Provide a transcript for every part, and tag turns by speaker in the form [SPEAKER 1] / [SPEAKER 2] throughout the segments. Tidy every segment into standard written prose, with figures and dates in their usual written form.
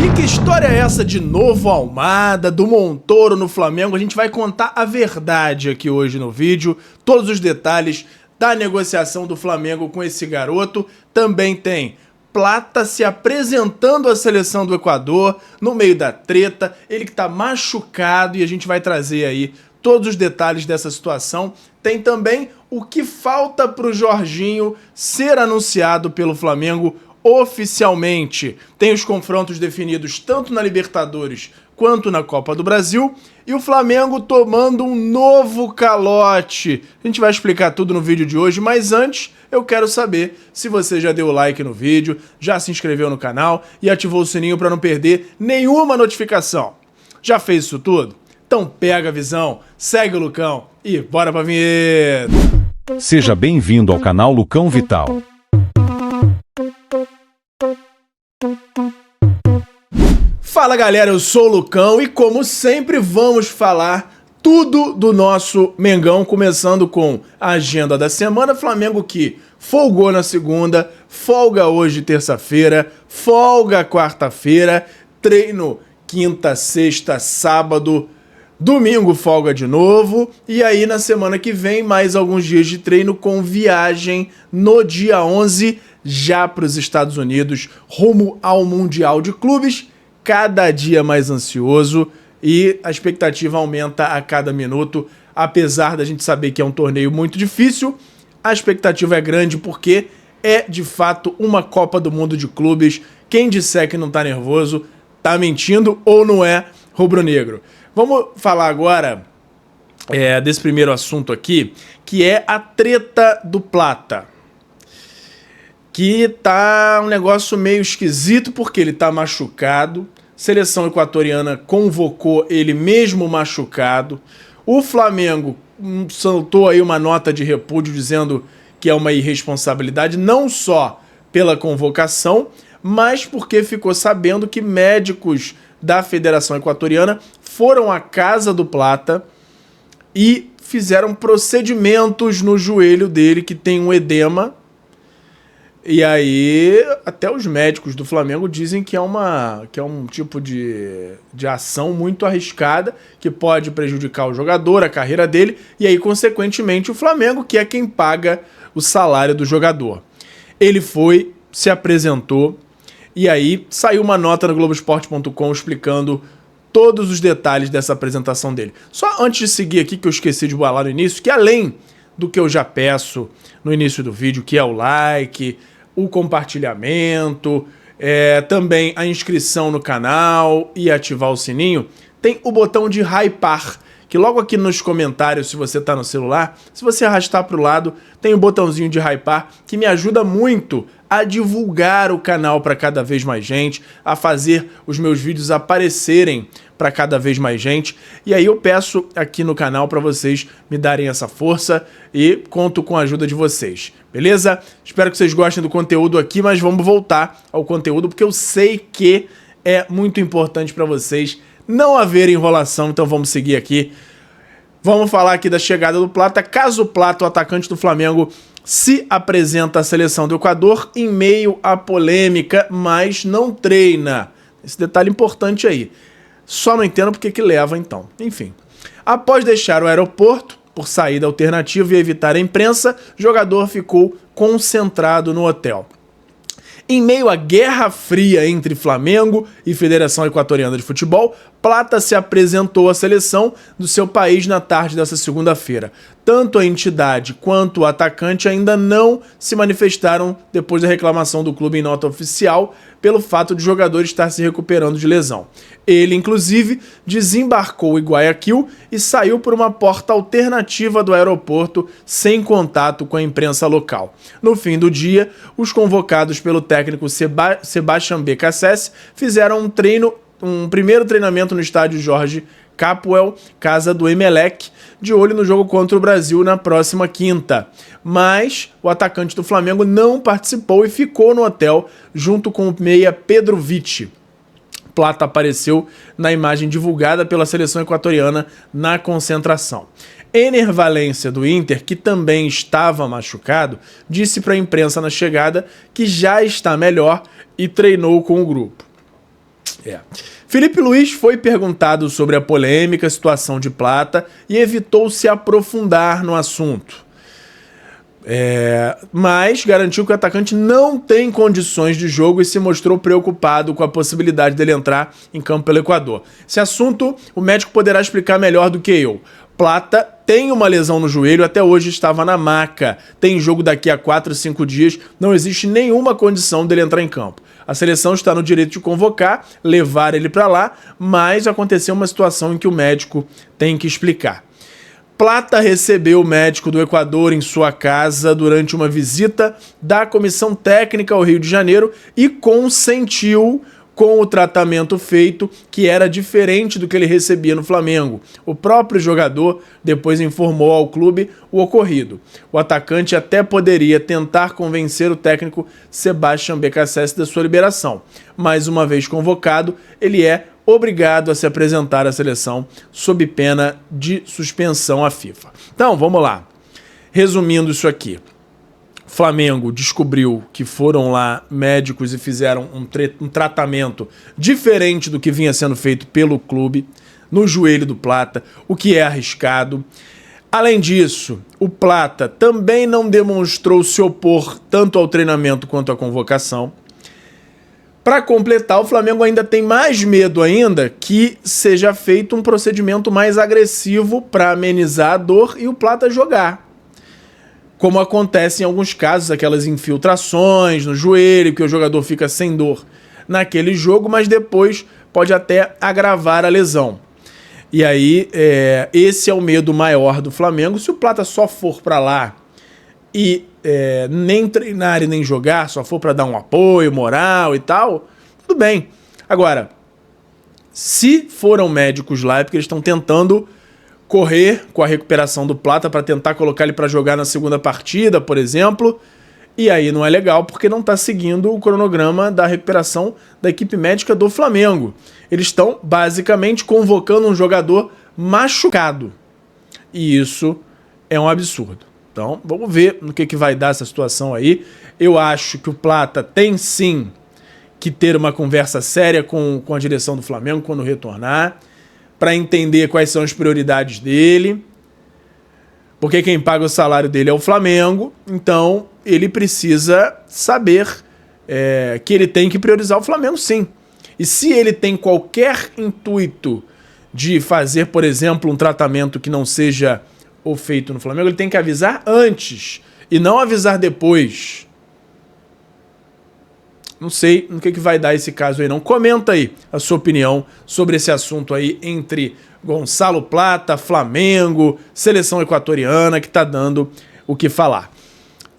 [SPEAKER 1] E que história é essa de Novo Almada, do Montoro no Flamengo? A gente vai contar a verdade aqui hoje no vídeo, todos os detalhes da negociação do Flamengo com esse garoto. Também tem Plata se apresentando à seleção do Equador no meio da treta, ele que tá machucado, e a gente vai trazer aí todos os detalhes dessa situação. Tem também o que falta pro Jorginho ser anunciado pelo Flamengo oficialmente. Tem os confrontos definidos tanto na Libertadores quanto na Copa do Brasil, e o Flamengo tomando um novo calote. A gente vai explicar tudo no vídeo de hoje, mas antes eu quero saber se você já deu like no vídeo, já se inscreveu no canal e ativou o sininho para não perder nenhuma notificação. Já fez isso tudo? Então pega a visão, segue o Lucão e bora pra vinheta!
[SPEAKER 2] Seja bem-vindo ao canal Lucão Vital.
[SPEAKER 1] Fala galera, eu sou o Lucão e como sempre vamos falar tudo do nosso Mengão, começando com a agenda da semana. Flamengo que folgou na segunda, folga hoje terça-feira, folga quarta-feira, treino quinta, sexta, sábado, domingo folga de novo, e aí na semana que vem mais alguns dias de treino com viagem no dia 11 já para os Estados Unidos, rumo ao Mundial de Clubes. Cada dia mais ansioso e a expectativa aumenta a cada minuto, apesar da gente saber que é um torneio muito difícil. A expectativa é grande porque é de fato uma Copa do Mundo de Clubes. Quem disser que não tá nervoso tá mentindo ou não é rubro-negro. Vamos falar agora desse primeiro assunto aqui, que é a treta do Plata. Que tá um negócio meio esquisito porque ele tá machucado. Seleção equatoriana convocou ele mesmo machucado. O Flamengo soltou aí uma nota de repúdio dizendo que é uma irresponsabilidade, não só pela convocação, mas porque ficou sabendo que médicos da Federação Equatoriana foram à casa do Plata e fizeram procedimentos no joelho dele, que tem um edema. E aí, até os médicos do Flamengo dizem que é um tipo de ação muito arriscada, que pode prejudicar o jogador, a carreira dele, e aí, consequentemente, o Flamengo, que é quem paga o salário do jogador. Ele foi, se apresentou, e aí saiu uma nota no Globoesporte.com explicando todos os detalhes dessa apresentação dele. Só antes de seguir aqui, que eu esqueci de falar no início, que além do que eu já peço no início do vídeo, que é o like, o compartilhamento, também a inscrição no canal e ativar o sininho, tem o botão de hypar, que logo aqui nos comentários, se você está no celular, se você arrastar para o lado, tem o botãozinho de hypar, que me ajuda muito a divulgar o canal para cada vez mais gente, a fazer os meus vídeos aparecerem para cada vez mais gente. E aí eu peço aqui no canal para vocês me darem essa força e conto com a ajuda de vocês, beleza? Espero que vocês gostem do conteúdo aqui, mas vamos voltar ao conteúdo porque eu sei que é muito importante para vocês não haver enrolação, então vamos seguir aqui. Vamos falar aqui da chegada do Plata. Caso o Plata, o atacante do Flamengo, se apresenta à seleção do Equador em meio à polêmica, mas não treina. Esse detalhe importante aí. Só não entendo porque que leva então. Enfim. Após deixar o aeroporto, por saída alternativa e evitar a imprensa, o jogador ficou concentrado no hotel. Em meio à guerra fria entre Flamengo e Federação Equatoriana de Futebol, Plata se apresentou à seleção do seu país na tarde dessa segunda-feira. Tanto a entidade quanto o atacante ainda não se manifestaram depois da reclamação do clube em nota oficial pelo fato de o jogador estar se recuperando de lesão. Ele, inclusive, desembarcou em Guayaquil e saiu por uma porta alternativa do aeroporto sem contato com a imprensa local. No fim do dia, os convocados pelo técnico Sebastián Becassese fizeram um primeiro treinamento no estádio Jorge Capwell, casa do Emelec, de olho no jogo contra o Brasil na próxima quinta. Mas o atacante do Flamengo não participou e ficou no hotel junto com o meia Pedro Vitti. Plata apareceu na imagem divulgada pela seleção equatoriana na concentração. Ener Valencia, do Inter, que também estava machucado, disse para a imprensa na chegada que já está melhor e treinou com o grupo. Felipe Luiz foi perguntado sobre a polêmica situação de Plata e evitou se aprofundar no assunto. Mas garantiu que o atacante não tem condições de jogo e se mostrou preocupado com a possibilidade dele entrar em campo pelo Equador. Esse assunto o médico poderá explicar melhor do que eu. Plata tem uma lesão no joelho, até hoje estava na maca. Tem jogo daqui a 4, 5 dias, não existe nenhuma condição dele entrar em campo. A seleção está no direito de convocar, levar ele para lá, mas aconteceu uma situação em que o médico tem que explicar. Plata recebeu o médico do Equador em sua casa durante uma visita da comissão técnica ao Rio de Janeiro e consentiu com o tratamento feito, que era diferente do que ele recebia no Flamengo. O próprio jogador depois informou ao clube o ocorrido. O atacante até poderia tentar convencer o técnico Sebastião BKSS da sua liberação, mas uma vez convocado, ele é obrigado a se apresentar à seleção sob pena de suspensão à FIFA. Então, vamos lá. Resumindo isso aqui. Flamengo descobriu que foram lá médicos e fizeram um tratamento diferente do que vinha sendo feito pelo clube no joelho do Plata, o que é arriscado. Além disso, o Plata também não demonstrou se opor tanto ao treinamento quanto à convocação. Para completar, o Flamengo ainda tem mais medo ainda que seja feito um procedimento mais agressivo para amenizar a dor e o Plata jogar. Como acontece em alguns casos, aquelas infiltrações no joelho, que o jogador fica sem dor naquele jogo, mas depois pode até agravar a lesão. E aí, esse é o medo maior do Flamengo. Se o Plata só for para lá e nem treinar e nem jogar, só for para dar um apoio moral e tal, tudo bem. Agora, se foram médicos lá, é porque eles estão tentando correr com a recuperação do Plata para tentar colocar ele para jogar na segunda partida, por exemplo, e aí não é legal porque não está seguindo o cronograma da recuperação da equipe médica do Flamengo. Eles estão basicamente convocando um jogador machucado, e isso é um absurdo. Então vamos ver no que vai dar essa situação aí. Eu acho que o Plata tem sim que ter uma conversa séria com a direção do Flamengo quando retornar, para entender quais são as prioridades dele, porque quem paga o salário dele é o Flamengo, então ele precisa saber que ele tem que priorizar o Flamengo sim. E se ele tem qualquer intuito de fazer, por exemplo, um tratamento que não seja o feito no Flamengo, ele tem que avisar antes e não avisar depois. Não sei no que vai dar esse caso aí não. Comenta aí a sua opinião sobre esse assunto aí entre Gonçalo Plata, Flamengo, seleção equatoriana, que tá dando o que falar.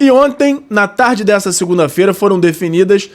[SPEAKER 1] E ontem, na tarde dessa segunda-feira, foram definidos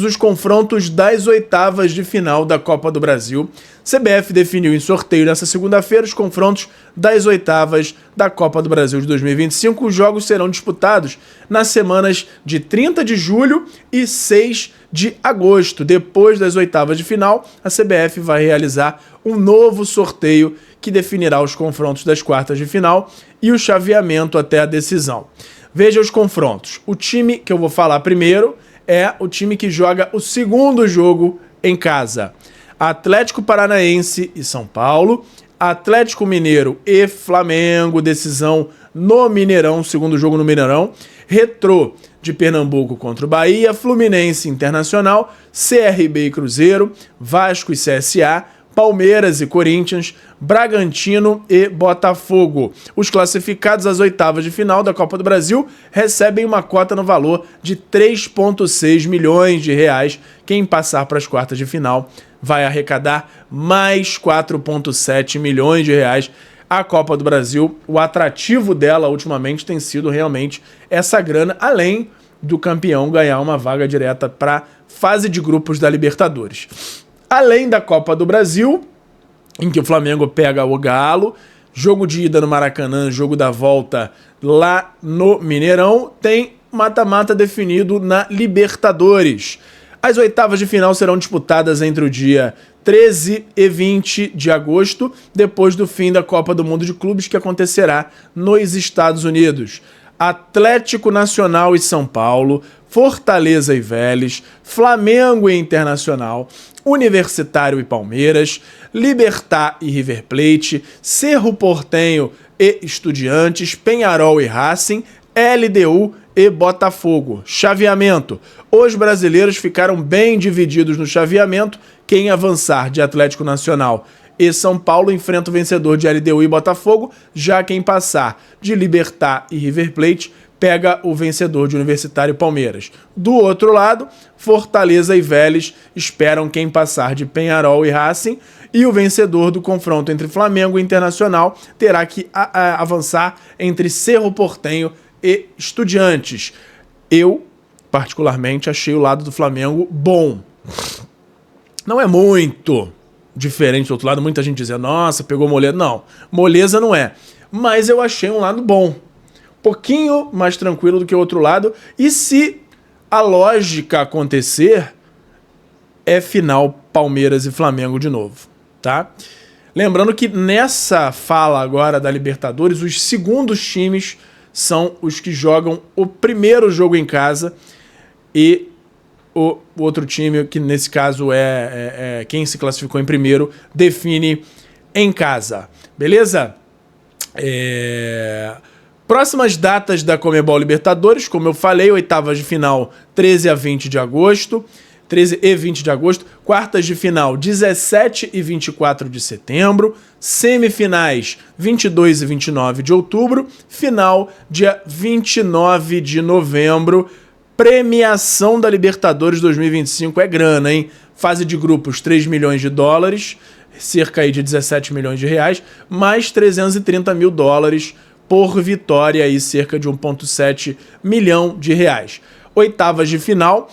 [SPEAKER 1] os confrontos das oitavas de final da Copa do Brasil. CBF definiu em sorteio nessa segunda-feira os confrontos das oitavas da Copa do Brasil de 2025. Os jogos serão disputados nas semanas de 30 de julho e 6 de agosto. Depois das oitavas de final, a CBF vai realizar um novo sorteio que definirá os confrontos das quartas de final e o chaveamento até a decisão. Veja os confrontos. O time que eu vou falar primeiro é o time que joga o segundo jogo em casa. Atlético Paranaense e São Paulo, Atlético Mineiro e Flamengo, decisão no Mineirão, segundo jogo no Mineirão, Retrô de Pernambuco contra o Bahia, Fluminense Internacional, CRB e Cruzeiro, Vasco e CSA, Palmeiras e Corinthians, Bragantino e Botafogo. Os classificados às oitavas de final da Copa do Brasil recebem uma cota no valor de 3,6 milhões de reais. Quem passar para as quartas de final vai arrecadar mais 4,7 milhões de reais. A Copa do Brasil, o atrativo dela ultimamente tem sido realmente essa grana, além do campeão ganhar uma vaga direta para a fase de grupos da Libertadores. Além da Copa do Brasil, em que o Flamengo pega o Galo, jogo de ida no Maracanã, jogo da volta lá no Mineirão, tem mata-mata definido na Libertadores. As oitavas de final serão disputadas entre o dia 13 e 20 de agosto, depois do fim da Copa do Mundo de Clubes, que acontecerá nos Estados Unidos. Atlético Nacional e São Paulo, Fortaleza e Vélez, Flamengo e Internacional, Universitário e Palmeiras, Libertad e River Plate, Cerro Porteño e Estudiantes, Peñarol e Racing, LDU e Botafogo. Chaveamento. Os brasileiros ficaram bem divididos no chaveamento. Quem avançar de Atlético Nacional e São Paulo enfrenta o vencedor de LDU e Botafogo, já quem passar de Libertad e River Plate pega o vencedor de Universitário e Palmeiras. Do outro lado, Fortaleza e Vélez esperam quem passar de Peñarol e Racing, e o vencedor do confronto entre Flamengo e Internacional terá que avançar entre Cerro Porteño e Estudiantes. Eu, particularmente, achei o lado do Flamengo bom. Não é muito diferente do outro lado, muita gente dizia, nossa, pegou moleza. Não, moleza não é. Mas eu achei um lado bom. Pouquinho mais tranquilo do que o outro lado. E se a lógica acontecer, é final Palmeiras e Flamengo de novo, tá? Lembrando que nessa fala agora da Libertadores, os segundos times são os que jogam o primeiro jogo em casa e o outro time, que nesse caso é quem se classificou em primeiro, define em casa. Beleza? Próximas datas da Conmebol Libertadores, como eu falei, oitavas de final 13 a 20 de agosto, 13 e 20 de agosto, quartas de final 17 e 24 de setembro, semifinais 22 e 29 de outubro, final dia 29 de novembro. Premiação da Libertadores 2025 é grana, hein? Fase de grupos, 3 milhões de dólares, cerca aí de 17 milhões de reais, mais 330 mil dólares por vitória, aí cerca de 1,7 milhão de reais. Oitavas de final,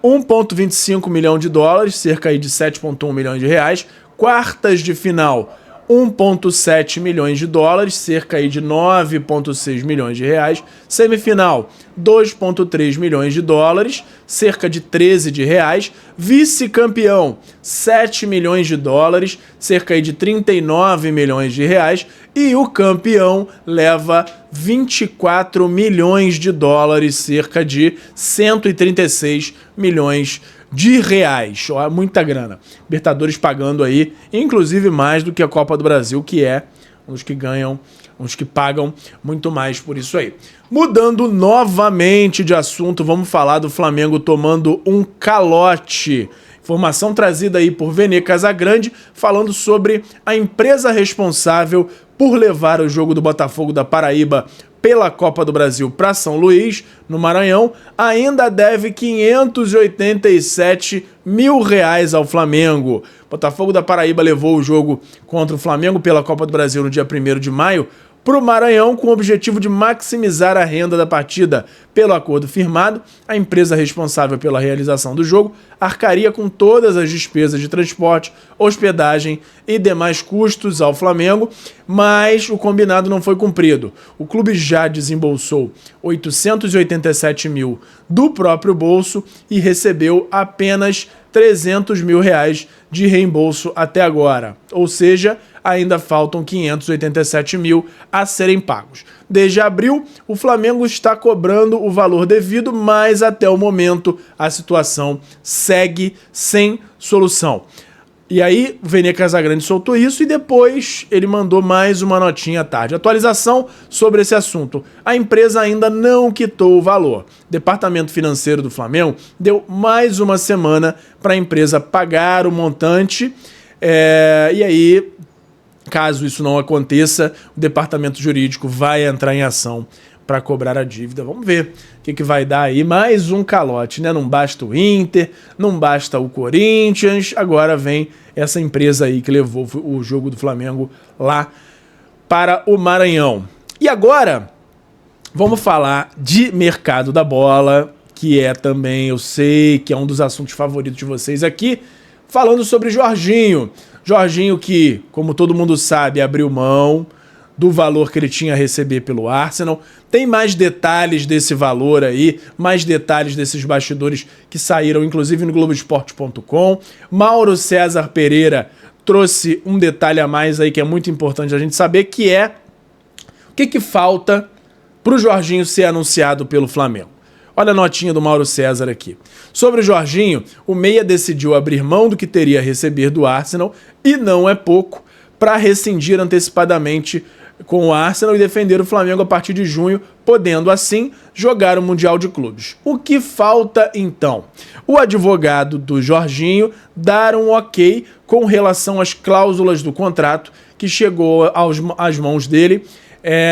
[SPEAKER 1] 1,25 milhão de dólares, cerca aí de 7,1 milhões de reais. Quartas de final, 1,7 milhões de dólares, cerca aí de 9,6 milhões de reais. Semifinal, 2,3 milhões de dólares, cerca de 13 de reais. Vice-campeão, 7 milhões de dólares, cerca aí de 39 milhões de reais. E o campeão leva 24 milhões de dólares, cerca de 136 milhões de reais. Ó, muita grana. Libertadores pagando aí, inclusive mais do que a Copa do Brasil, que é uns que ganham, uns que pagam muito mais por isso aí. Mudando novamente de assunto, vamos falar do Flamengo tomando um calote. Informação trazida aí por Vene Casagrande, falando sobre a empresa responsável por levar o jogo do Botafogo da Paraíba pela Copa do Brasil para São Luís, no Maranhão, ainda deve 587 mil reais ao Flamengo. Botafogo da Paraíba levou o jogo contra o Flamengo pela Copa do Brasil no dia 1º de maio para o Maranhão com o objetivo de maximizar a renda da partida. Pelo acordo firmado, a empresa responsável pela realização do jogo arcaria com todas as despesas de transporte, hospedagem e demais custos ao Flamengo, mas o combinado não foi cumprido. O clube já desembolsou 887 mil do próprio bolso e recebeu apenas 300 mil reais de reembolso até agora, ou seja, ainda faltam 587 mil a serem pagos. Desde abril, o Flamengo está cobrando o valor devido, mas até o momento a situação segue sem solução. E aí, o Vene Casagrande soltou isso e depois ele mandou mais uma notinha à tarde. Atualização sobre esse assunto. A empresa ainda não quitou o valor. O Departamento Financeiro do Flamengo deu mais uma semana para a empresa pagar o montante. E aí, caso isso não aconteça, o Departamento Jurídico vai entrar em ação para cobrar a dívida. Vamos ver o que vai dar aí. Mais um calote, né? Não basta o Inter, não basta o Corinthians, agora vem essa empresa aí que levou o jogo do Flamengo lá para o Maranhão. E agora, vamos falar de mercado da bola, que é também, eu sei, que é um dos assuntos favoritos de vocês aqui, falando sobre Jorginho. Jorginho que, como todo mundo sabe, abriu mão do valor que ele tinha a receber pelo Arsenal. Tem mais detalhes desse valor aí, mais detalhes desses bastidores que saíram, inclusive no Globoesporte.com. Mauro César Pereira trouxe um detalhe a mais aí que é muito importante a gente saber, que é o que falta para o Jorginho ser anunciado pelo Flamengo. Olha a notinha do Mauro César aqui. Sobre o Jorginho, o meia decidiu abrir mão do que teria a receber do Arsenal, e não é pouco, para rescindir antecipadamente com o Arsenal e defender o Flamengo a partir de junho, podendo assim jogar o Mundial de Clubes. O que falta então? O advogado do Jorginho dar um ok com relação às cláusulas do contrato que chegou às mãos dele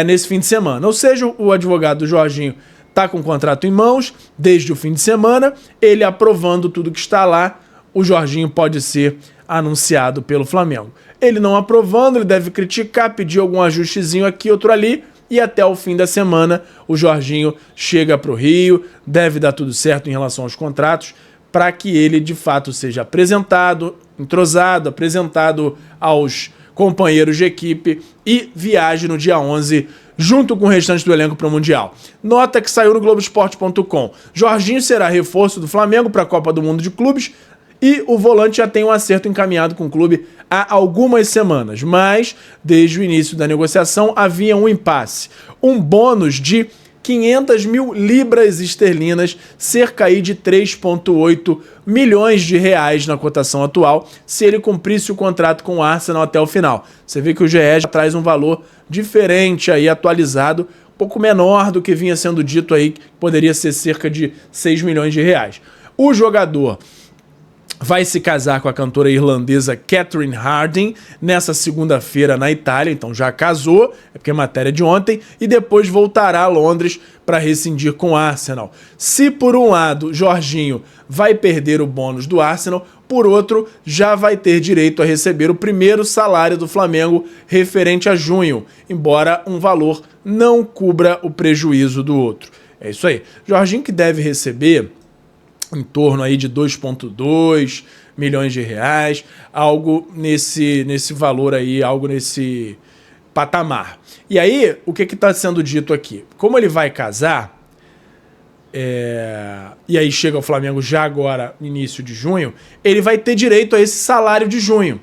[SPEAKER 1] nesse fim de semana. Ou seja, o advogado do Jorginho está com o contrato em mãos desde o fim de semana, ele aprovando tudo que está lá, o Jorginho pode ser anunciado pelo Flamengo. Ele não aprovando, ele deve criticar, pedir algum ajustezinho aqui, outro ali, e até o fim da semana o Jorginho chega para o Rio, deve dar tudo certo em relação aos contratos, para que ele de fato seja apresentado, entrosado, apresentado aos companheiros de equipe e viaje no dia 11 junto com o restante do elenco para o Mundial. Nota que saiu no Globoesporte.com. Jorginho será reforço do Flamengo para a Copa do Mundo de Clubes, e o volante já tem um acerto encaminhado com o clube há algumas semanas, mas desde o início da negociação havia um impasse. Um bônus de 500 mil libras esterlinas, cerca aí de 3,8 milhões de reais na cotação atual, se ele cumprisse o contrato com o Arsenal até o final. Você vê que o GE já traz um valor diferente aí, atualizado, um pouco menor do que vinha sendo dito aí, que poderia ser cerca de 6 milhões de reais. O jogador vai se casar com a cantora irlandesa Catherine Harding nessa segunda-feira na Itália, então já casou, é porque é matéria de ontem, e depois voltará a Londres para rescindir com o Arsenal. Se por um lado Jorginho vai perder o bônus do Arsenal, por outro já vai ter direito a receber o primeiro salário do Flamengo referente a junho, embora um valor não cubra o prejuízo do outro. É isso aí. Jorginho que deve receber em torno aí de 2,2 milhões de reais, algo nesse valor aí, algo nesse patamar. E aí, o que está sendo dito aqui? Como ele vai casar, e aí chega o Flamengo já agora, início de junho, ele vai ter direito a esse salário de junho,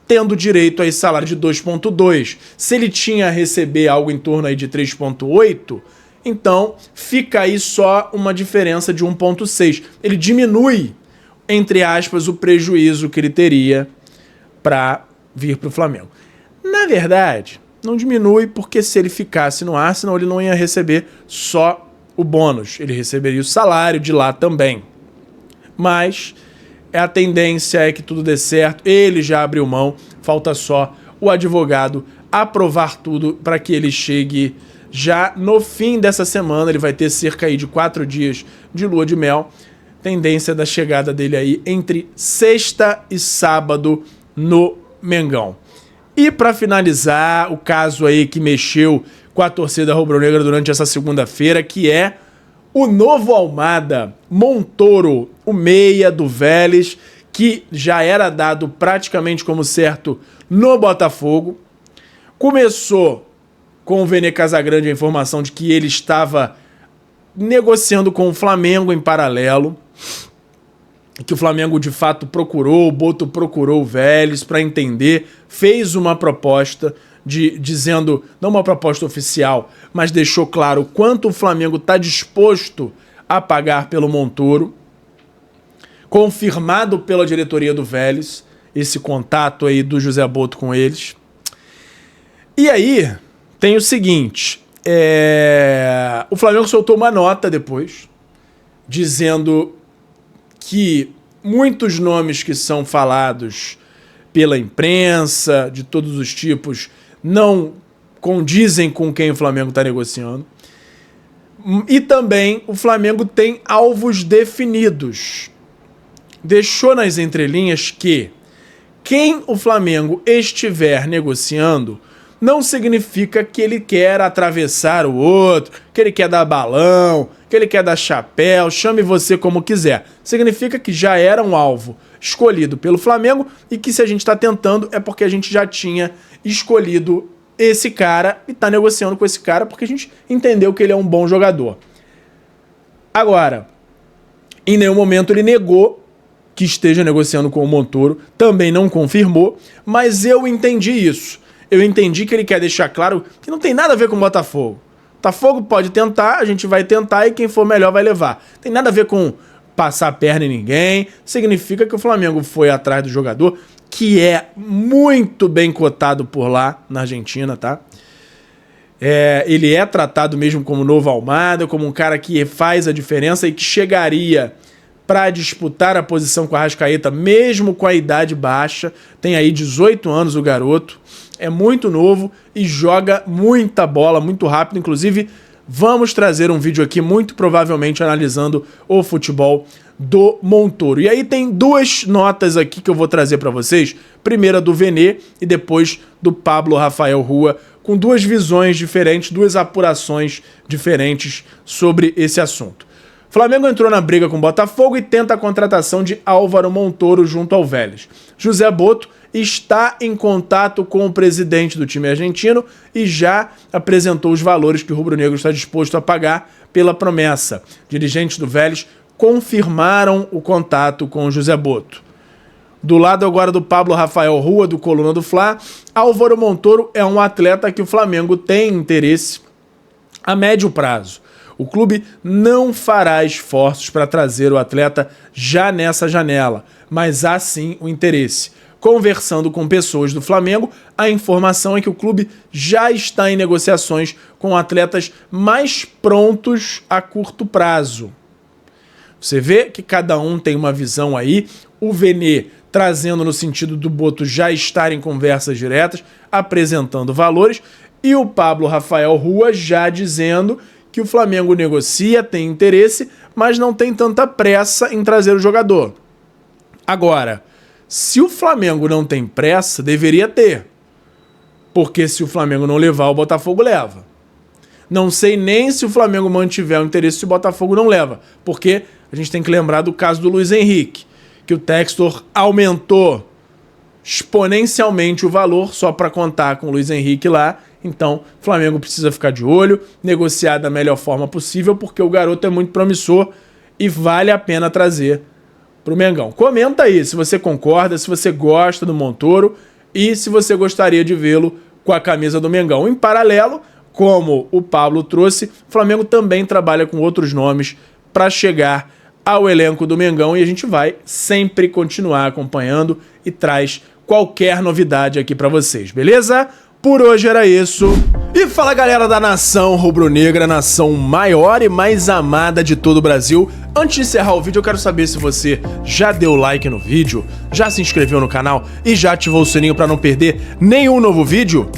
[SPEAKER 1] tendo direito a esse salário de 2,2. Se ele tinha a receber algo em torno aí de 3,8, então fica aí só uma diferença de 1,6. Ele diminui, entre aspas, o prejuízo que ele teria para vir para o Flamengo. Na verdade, não diminui, porque se ele ficasse no Arsenal, ele não ia receber só o bônus, ele receberia o salário de lá também. Mas a tendência é que tudo dê certo, ele já abriu mão, falta só o advogado aprovar tudo para que ele chegue já no fim dessa semana. Ele vai ter cerca aí de 4 dias de lua de mel. Tendência da chegada dele aí entre sexta e sábado no Mengão. E para finalizar, o caso aí que mexeu com a torcida rubro-negra durante essa segunda-feira, que é o novo Almada Montoro, o meia do Vélez, que já era dado praticamente como certo no Botafogo. Começou com o Vene Casagrande a informação de que ele estava negociando com o Flamengo em paralelo, que o Flamengo de fato procurou, o Boto procurou o Vélez para entender, fez uma proposta dizendo, não uma proposta oficial, mas deixou claro quanto o Flamengo está disposto a pagar pelo Montoro, confirmado pela diretoria do Vélez, esse contato aí do José Boto com eles. E aí tem o seguinte, o Flamengo soltou uma nota depois, dizendo que muitos nomes que são falados pela imprensa, de todos os tipos, não condizem com quem o Flamengo está negociando. E também o Flamengo tem alvos definidos. Deixou nas entrelinhas que quem o Flamengo estiver negociando não significa que ele quer atravessar o outro, que ele quer dar balão, que ele quer dar chapéu, chame você como quiser. Significa que já era um alvo escolhido pelo Flamengo e que se a gente está tentando é porque a gente já tinha escolhido esse cara e está negociando com esse cara porque a gente entendeu que ele é um bom jogador. Agora, em nenhum momento ele negou que esteja negociando com o Montoro, também não confirmou, mas eu entendi isso. Eu entendi que ele quer deixar claro que não tem nada a ver com o Botafogo. Botafogo pode tentar, a gente vai tentar e quem for melhor vai levar. Tem nada a ver com passar a perna em ninguém, significa que o Flamengo foi atrás do jogador, que é muito bem cotado por lá, na Argentina, tá? Ele é tratado mesmo como novo Almada, como um cara que faz a diferença e que chegaria para disputar a posição com a Arrascaeta, mesmo com a idade baixa. Tem aí 18 anos o garoto, é muito novo e joga muita bola, muito rápido. Inclusive, vamos trazer um vídeo aqui, muito provavelmente analisando o futebol do Montoro. E aí tem duas notas aqui que eu vou trazer para vocês. Primeira do Vene e depois do Pablo Rafael Rua, com duas visões diferentes, duas apurações diferentes sobre esse assunto. O Flamengo entrou na briga com o Botafogo e tenta a contratação de Álvaro Montoro junto ao Vélez. José Botto está em contato com o presidente do time argentino e já apresentou os valores que o rubro-negro está disposto a pagar pela promessa. Dirigentes do Vélez confirmaram o contato com o José Botto. Do lado agora do Pablo Rafael Rua, do Coluna do Fla, Álvaro Montoro é um atleta que o Flamengo tem interesse a médio prazo. O clube não fará esforços para trazer o atleta já nessa janela, mas há sim o interesse. Conversando com pessoas do Flamengo, a informação é que o clube já está em negociações com atletas mais prontos a curto prazo. Você vê que cada um tem uma visão aí. O Vene trazendo no sentido do Botto já estar em conversas diretas, apresentando valores, e o Pablo Rafael Rua já dizendo que o Flamengo negocia, tem interesse, mas não tem tanta pressa em trazer o jogador. Agora, se o Flamengo não tem pressa, deveria ter. Porque se o Flamengo não levar, o Botafogo leva. Não sei nem se o Flamengo mantiver o interesse se o Botafogo não leva. Porque a gente tem que lembrar do caso do Luiz Henrique, que o Textor aumentou exponencialmente o valor só para contar com o Luiz Henrique lá. Então, o Flamengo precisa ficar de olho, negociar da melhor forma possível, porque o garoto é muito promissor e vale a pena trazer para o Mengão. Comenta aí se você concorda, se você gosta do Montoro e se você gostaria de vê-lo com a camisa do Mengão. Em paralelo, como o Pablo trouxe, o Flamengo também trabalha com outros nomes para chegar ao elenco do Mengão e a gente vai sempre continuar acompanhando e traz qualquer novidade aqui para vocês, beleza? Por hoje era isso. E fala, galera da nação rubro-negra, nação maior e mais amada de todo o Brasil. Antes de encerrar o vídeo, eu quero saber se você já deu like no vídeo, já se inscreveu no canal e já ativou o sininho para não perder nenhum novo vídeo.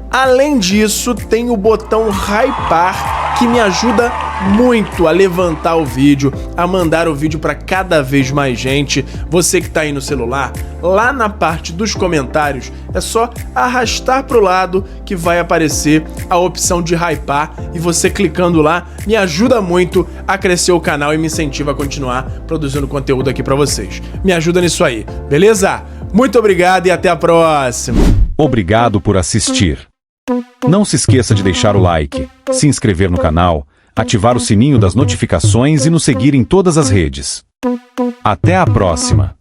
[SPEAKER 1] Além disso, tem o botão hypar, que me ajuda muito a levantar o vídeo, a mandar o vídeo para cada vez mais gente. Você que está aí no celular, lá na parte dos comentários, é só arrastar para o lado que vai aparecer a opção de hypar e você clicando lá me ajuda muito a crescer o canal e me incentiva a continuar produzindo conteúdo aqui para vocês. Me ajuda nisso aí, beleza? Muito obrigado e até a próxima.
[SPEAKER 2] Obrigado por assistir. Não se esqueça de deixar o like, se inscrever no canal, ativar o sininho das notificações e nos seguir em todas as redes. Até a próxima!